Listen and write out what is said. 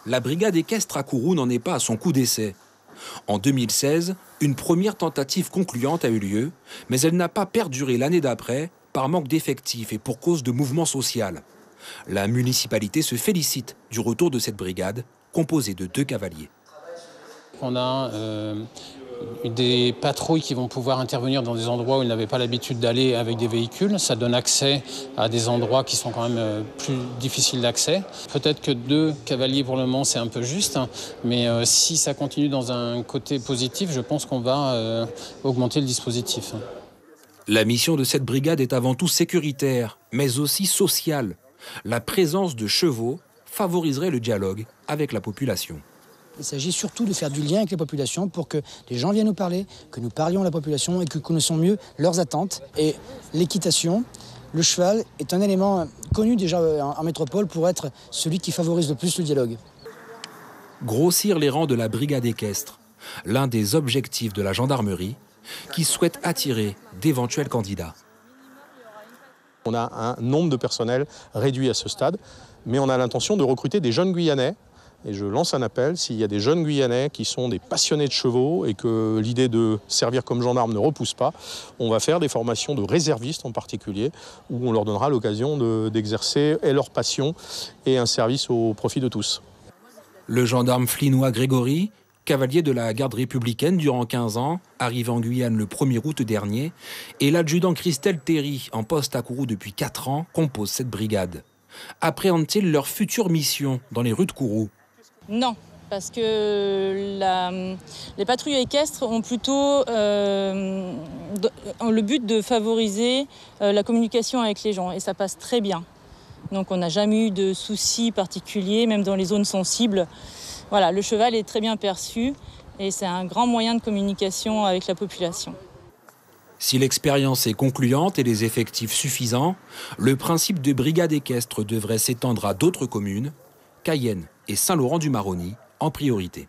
la brigade équestre à Kourou n'en est pas à son coup d'essai. En 2016, une première tentative concluante a eu lieu, mais elle n'a pas perduré l'année d'après par manque d'effectifs et pour cause de mouvement social. La municipalité se félicite du retour de cette brigade, composée de 2 cavaliers. On a des patrouilles qui vont pouvoir intervenir dans des endroits où ils n'avaient pas l'habitude d'aller avec des véhicules. Ça donne accès à des endroits qui sont quand même plus difficiles d'accès. Peut-être que 2 cavaliers pour le moment, c'est un peu juste, mais si ça continue dans un côté positif, je pense qu'on va augmenter le dispositif. La mission de cette brigade est avant tout sécuritaire, mais aussi sociale. La présence de chevaux favoriserait le dialogue avec la population. Il s'agit surtout de faire du lien avec les populations pour que les gens viennent nous parler, que nous parlions à la population et que nous connaissons mieux leurs attentes. Et l'équitation, le cheval est un élément connu déjà en métropole pour être celui qui favorise le plus le dialogue. Grossir les rangs de la brigade équestre, l'un des objectifs de la gendarmerie qui souhaite attirer d'éventuels candidats. On a un nombre de personnel réduit à ce stade, mais on a l'intention de recruter des jeunes Guyanais. Et je lance un appel, s'il y a des jeunes Guyanais qui sont des passionnés de chevaux et que l'idée de servir comme gendarme ne repousse pas, on va faire des formations de réservistes en particulier, où on leur donnera l'occasion d'exercer leur passion et un service au profit de tous. Le gendarme flinois Grégory, cavalier de la garde républicaine durant 15 ans, arrivé en Guyane le 1er août dernier, et l'adjudant Christelle Terry, en poste à Kourou depuis 4 ans, composent cette brigade. Appréhendent-ils leur future mission dans les rues de Kourou? Non, parce que les patrouilles équestres ont plutôt le but de favoriser la communication avec les gens et ça passe très bien. Donc on n'a jamais eu de soucis particuliers, même dans les zones sensibles. Voilà, le cheval est très bien perçu et c'est un grand moyen de communication avec la population. Si l'expérience est concluante et les effectifs suffisants, le principe de brigade équestre devrait s'étendre à d'autres communes, Cayenne et Saint-Laurent-du-Maroni en priorité.